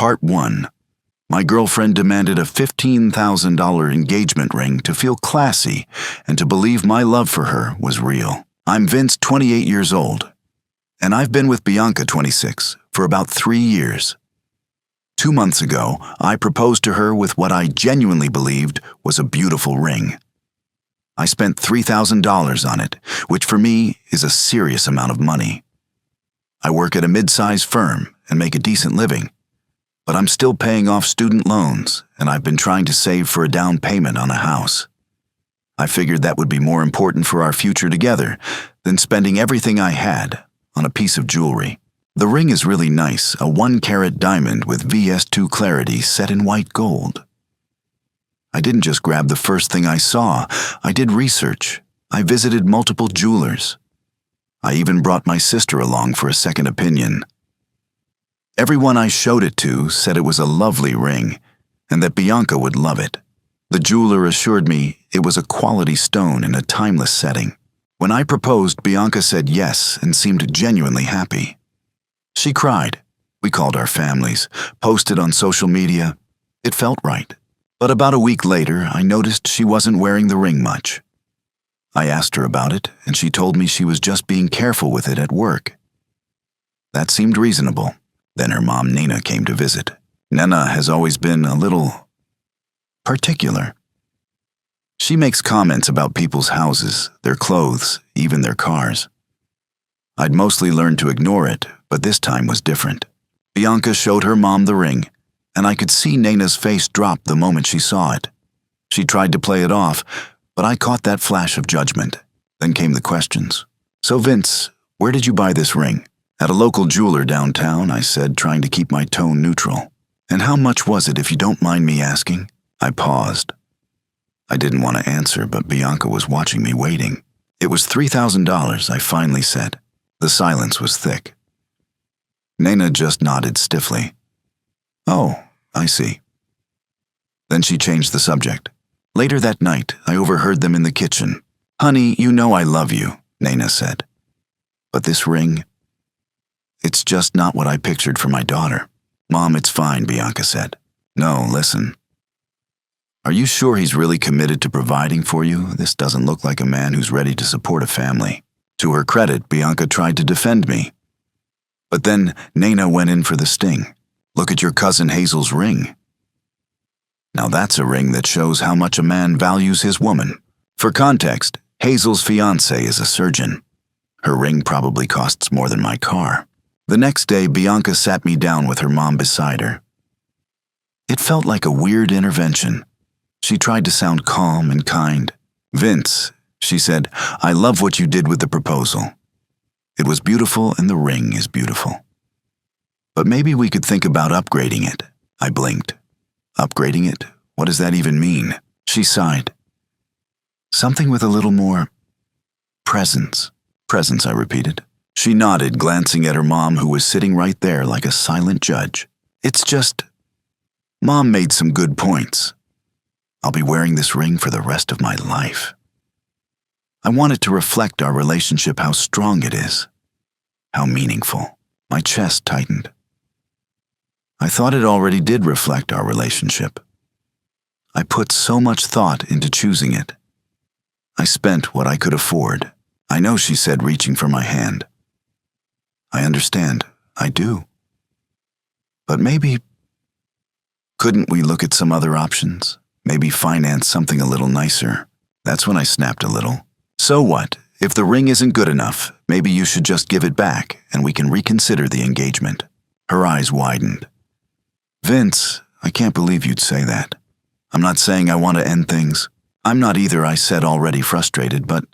Part 1. My girlfriend demanded a $15,000 engagement ring to feel classy and to believe my love for her was real. I'm Vince, 28 years old, and I've been with Bianca, 26, for about 3 years. 2 months ago, I proposed to her with what I genuinely believed was a beautiful ring. I spent $3,000 on it, which for me is a serious amount of money. I work at a mid-sized firm and make a decent living, but I'm still paying off student loans, and I've been trying to save for a down payment on a house. I figured that would be more important for our future together than spending everything I had on a piece of jewelry. The ring is really nice, a 1-carat diamond with VS2 clarity set in white gold. I didn't just grab the first thing I saw. I did research. I visited multiple jewelers. I even brought my sister along for a second opinion. Everyone I showed it to said it was a lovely ring and that Bianca would love it. The jeweler assured me it was a quality stone in a timeless setting. When I proposed, Bianca said yes and seemed genuinely happy. She cried. We called our families, posted on social media. It felt right. But about a week later, I noticed she wasn't wearing the ring much. I asked her about it, and she told me she was just being careful with it at work. That seemed reasonable. Then her mom, Nina, came to visit. Nana has always been a little particular. She makes comments about people's houses, their clothes, even their cars. I'd mostly learned to ignore it, but this time was different. Bianca showed her mom the ring, and I could see Nana's face drop the moment she saw it. She tried to play it off, but I caught that flash of judgment. Then came the questions. So Vince, where did you buy this ring? At a local jeweler downtown, I said, trying to keep my tone neutral. And how much was it, if you don't mind me asking? I paused. I didn't want to answer, but Bianca was watching me waiting. It was $3,000, I finally said. The silence was thick. Nana just nodded stiffly. Oh, I see. Then she changed the subject. Later that night, I overheard them in the kitchen. Honey, you know I love you, Nana said. But this ring, it's just not what I pictured for my daughter. Mom, it's fine, Bianca said. No, listen. Are you sure he's really committed to providing for you? This doesn't look like a man who's ready to support a family. To her credit, Bianca tried to defend me. But then Nana went in for the sting. Look at your cousin Hazel's ring. Now that's a ring that shows how much a man values his woman. For context, Hazel's fiancé is a surgeon. Her ring probably costs more than my car. The next day, Bianca sat me down with her mom beside her. It felt like a weird intervention. She tried to sound calm and kind. Vince, she said, I love what you did with the proposal. It was beautiful and the ring is beautiful. But maybe we could think about upgrading it. I blinked. Upgrading it? What does that even mean? She sighed. Something with a little more presence. Presence, I repeated. She nodded, glancing at her mom, who was sitting right there like a silent judge. It's just, Mom made some good points. I'll be wearing this ring for the rest of my life. I want it to reflect our relationship, how strong it is, how meaningful. My chest tightened. I thought it already did reflect our relationship. I put so much thought into choosing it. I spent what I could afford. I know, she said, reaching for my hand. I understand. I do. But maybe, couldn't we look at some other options? Maybe finance something a little nicer. That's when I snapped a little. So what? If the ring isn't good enough, maybe you should just give it back and we can reconsider the engagement. Her eyes widened. Vince, I can't believe you'd say that. I'm not saying I want to end things. I'm not either, I said, already frustrated, but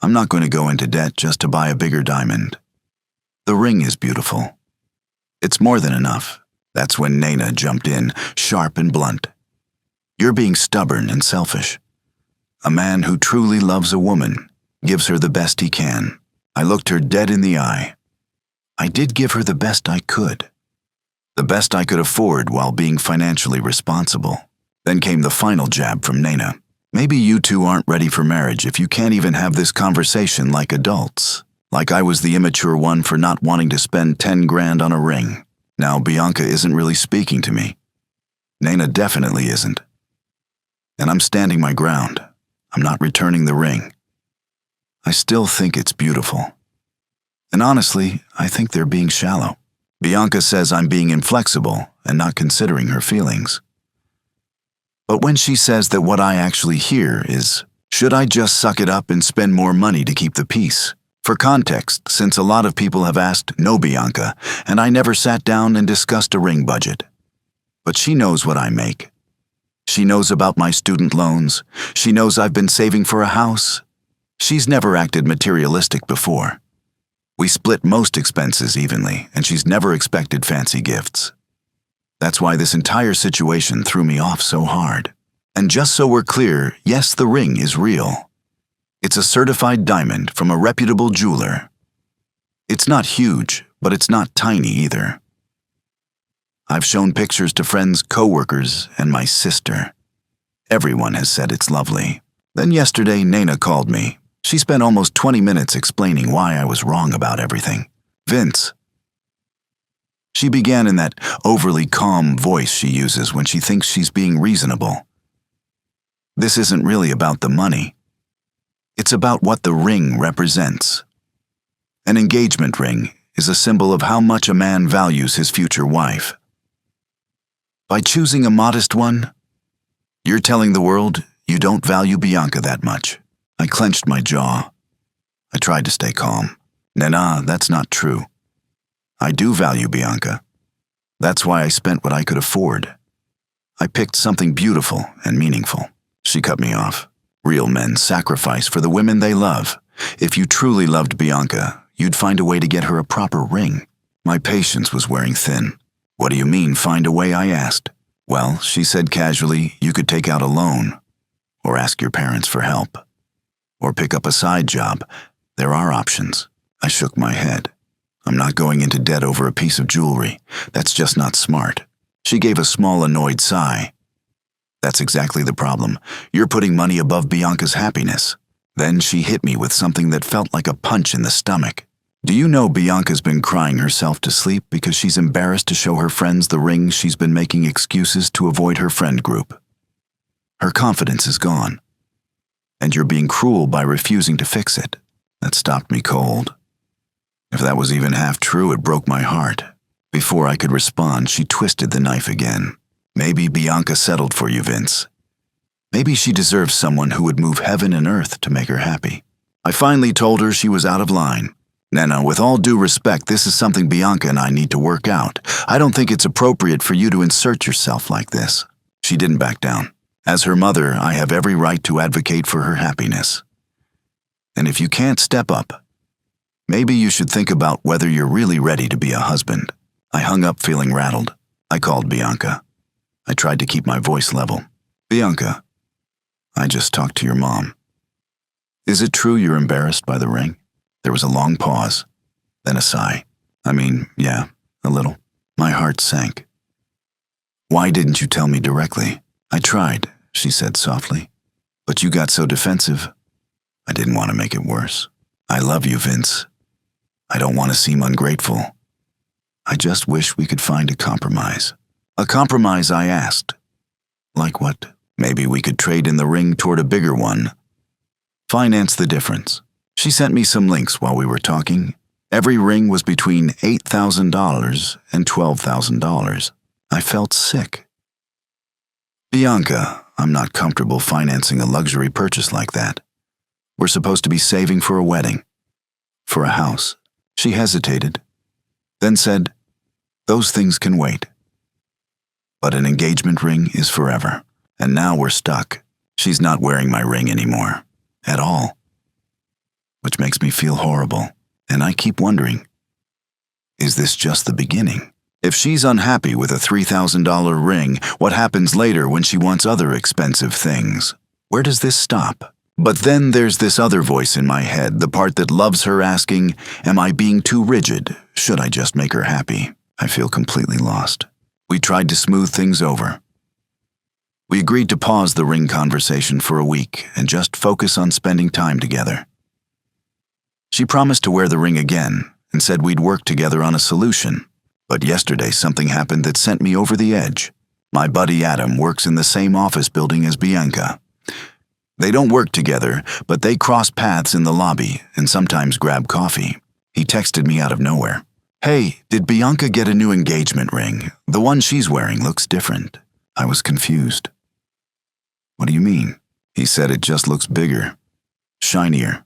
I'm not going to go into debt just to buy a bigger diamond. The ring is beautiful. It's more than enough. That's when Nana jumped in, sharp and blunt. You're being stubborn and selfish. A man who truly loves a woman gives her the best he can. I looked her dead in the eye. I did give her the best I could. The best I could afford while being financially responsible. Then came the final jab from Nana. Maybe you two aren't ready for marriage if you can't even have this conversation like adults. Like I was the immature one for not wanting to spend 10 grand on a ring. Now, Bianca isn't really speaking to me. Nana definitely isn't. And I'm standing my ground. I'm not returning the ring. I still think it's beautiful. And honestly, I think they're being shallow. Bianca says I'm being inflexible and not considering her feelings. But when she says that what I actually hear is, should I just suck it up and spend more money to keep the peace? For context, since a lot of people have asked, no, Bianca, and I never sat down and discussed a ring budget. But she knows what I make. She knows about my student loans. She knows I've been saving for a house. She's never acted materialistic before. We split most expenses evenly, and she's never expected fancy gifts. That's why this entire situation threw me off so hard. And just so we're clear, yes, the ring is real. It's a certified diamond from a reputable jeweler. It's not huge, but it's not tiny either. I've shown pictures to friends, coworkers, and my sister. Everyone has said it's lovely. Then yesterday, Nana called me. She spent almost 20 minutes explaining why I was wrong about everything. Vince. She began in that overly calm voice she uses when she thinks she's being reasonable. This isn't really about the money. It's about what the ring represents. An engagement ring is a symbol of how much a man values his future wife. By choosing a modest one, you're telling the world you don't value Bianca that much. I clenched my jaw. I tried to stay calm. Nana, that's not true. I do value Bianca. That's why I spent what I could afford. I picked something beautiful and meaningful. She cut me off. Real men sacrifice for the women they love. If you truly loved Bianca, you'd find a way to get her a proper ring. My patience was wearing thin. What do you mean, find a way? I asked. Well, she said casually, you could take out a loan, or ask your parents for help, or pick up a side job. There are options. I shook my head. I'm not going into debt over a piece of jewelry. That's just not smart. She gave a small annoyed sigh. That's exactly the problem. You're putting money above Bianca's happiness. Then she hit me with something that felt like a punch in the stomach. Do you know Bianca's been crying herself to sleep because she's embarrassed to show her friends the ring she's been making excuses to avoid her friend group? Her confidence is gone. And you're being cruel by refusing to fix it. That stopped me cold. If that was even half true, it broke my heart. Before I could respond, she twisted the knife again. Maybe Bianca settled for you, Vince. Maybe she deserves someone who would move heaven and earth to make her happy. I finally told her she was out of line. Nana, with all due respect, this is something Bianca and I need to work out. I don't think it's appropriate for you to insert yourself like this. She didn't back down. As her mother, I have every right to advocate for her happiness. And if you can't step up, maybe you should think about whether you're really ready to be a husband. I hung up feeling rattled. I called Bianca. I tried to keep my voice level. Bianca, I just talked to your mom. Is it true you're embarrassed by the ring? There was a long pause, then a sigh. Yeah, a little. My heart sank. Why didn't you tell me directly? I tried, she said softly. But you got so defensive. I didn't want to make it worse. I love you, Vince. I don't want to seem ungrateful. I just wish we could find a compromise. A compromise, I asked. Like what? Maybe we could trade in the ring toward a bigger one. Finance the difference. She sent me some links while we were talking. Every ring was between $8,000 and $12,000. I felt sick. Bianca, I'm not comfortable financing a luxury purchase like that. We're supposed to be saving for a wedding, for a house. She hesitated, then said, those things can wait. But an engagement ring is forever, and now we're stuck. She's not wearing my ring anymore, at all. Which makes me feel horrible, and I keep wondering, is this just the beginning? If she's unhappy with a $3,000 ring, what happens later when she wants other expensive things? Where does this stop? But then there's this other voice in my head, the part that loves her asking, am I being too rigid? Should I just make her happy? I feel completely lost. We tried to smooth things over. We agreed to pause the ring conversation for a week and just focus on spending time together. She promised to wear the ring again and said we'd work together on a solution. But yesterday something happened that sent me over the edge. My buddy Adam works in the same office building as Bianca. They don't work together, but they cross paths in the lobby and sometimes grab coffee. He texted me out of nowhere. "Hey, did Bianca get a new engagement ring? The one she's wearing looks different." I was confused. "What do you mean?" He said it just looks bigger, shinier,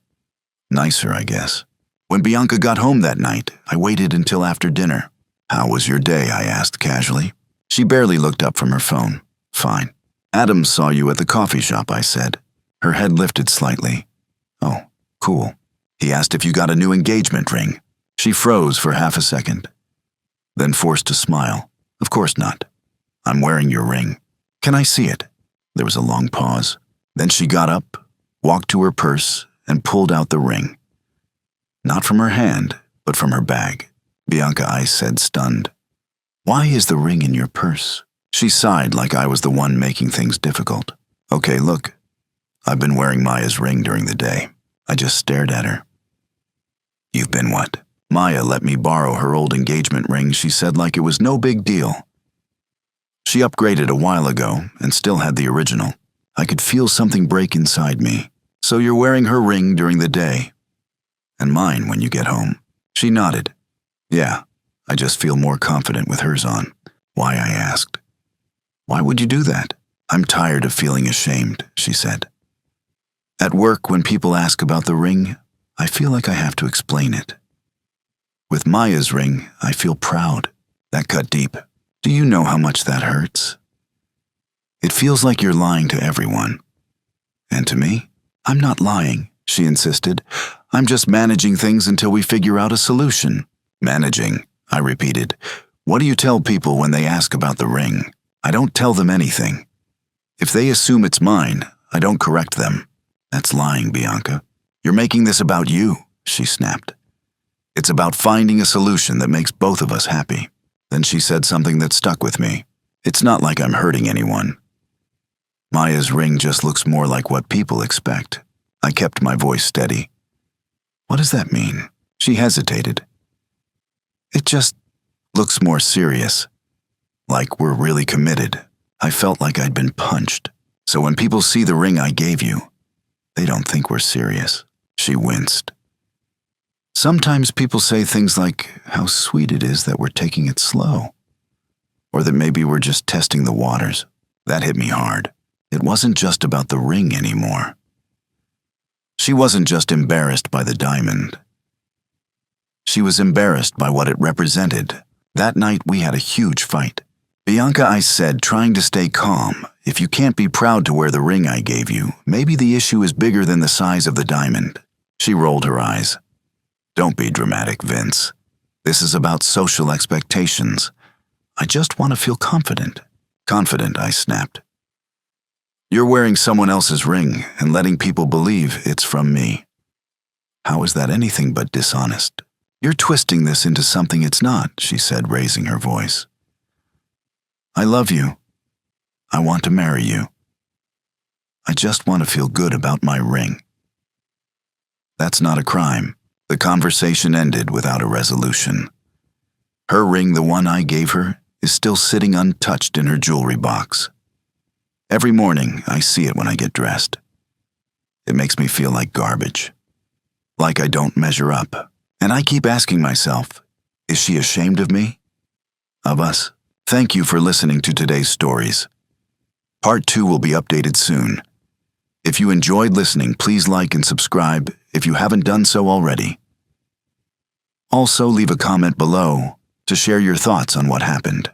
nicer, I guess. When Bianca got home that night, I waited until after dinner. "How was your day?" I asked casually. She barely looked up from her phone. "Fine." "Adam saw you at the coffee shop," I said. Her head lifted slightly. "Oh, cool." He asked if you got a new engagement ring. She froze for half a second, then forced a smile. "Of course not. I'm wearing your ring. Can I see it?" There was a long pause. Then she got up, walked to her purse, and pulled out the ring. Not from her hand, but from her bag. "Bianca," I said, stunned. "Why is the ring in your purse?" She sighed like I was the one making things difficult. "Okay, look. I've been wearing Maya's ring during the day." I just stared at her. "You've been what?" "Maya let me borrow her old engagement ring," she said like it was no big deal. She upgraded a while ago and still had the original. I could feel something break inside me. "So you're wearing her ring during the day? And mine when you get home?" She nodded. "Yeah, I just feel more confident with hers on." "Why?" I asked. "Why would you do that?" "I'm tired of feeling ashamed," she said. "At work, when people ask about the ring, I feel like I have to explain it. With Maya's ring, I feel proud." That cut deep. "Do you know how much that hurts? It feels like you're lying to everyone. And to me, I'm not lying," she insisted. "I'm just managing things until we figure out a solution." "Managing," I repeated. "What do you tell people when they ask about the ring?" "I don't tell them anything. If they assume it's mine, I don't correct them." "That's lying, Bianca. You're making this about you," she snapped. "It's about finding a solution that makes both of us happy." Then she said something that stuck with me. "It's not like I'm hurting anyone. Maya's ring just looks more like what people expect." I kept my voice steady. "What does that mean?" She hesitated. "It just looks more serious. Like we're really committed." I felt like I'd been punched. "So when people see the ring I gave you, they don't think we're serious." She winced. "Sometimes people say things like how sweet it is that we're taking it slow, or that maybe we're just testing the waters." That hit me hard. It wasn't just about the ring anymore. She wasn't just embarrassed by the diamond. She was embarrassed by what it represented. That night we had a huge fight. "Bianca," I said, trying to stay calm, "if you can't be proud to wear the ring I gave you, maybe the issue is bigger than the size of the diamond." She rolled her eyes. "Don't be dramatic, Vince. This is about social expectations. I just want to feel confident." "Confident," I snapped. "You're wearing someone else's ring and letting people believe it's from me. How is that anything but dishonest?" "You're twisting this into something it's not," she said, raising her voice. "I love you. I want to marry you. I just want to feel good about my ring. That's not a crime." The conversation ended without a resolution. Her ring, the one I gave her, is still sitting untouched in her jewelry box. Every morning, I see it when I get dressed. It makes me feel like garbage, like I don't measure up. And I keep asking myself, is she ashamed of me? Of us? Thank you for listening to today's stories. Part 2 will be updated soon. If you enjoyed listening, please like and subscribe if you haven't done so already. Also, leave a comment below to share your thoughts on what happened.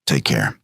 Take care.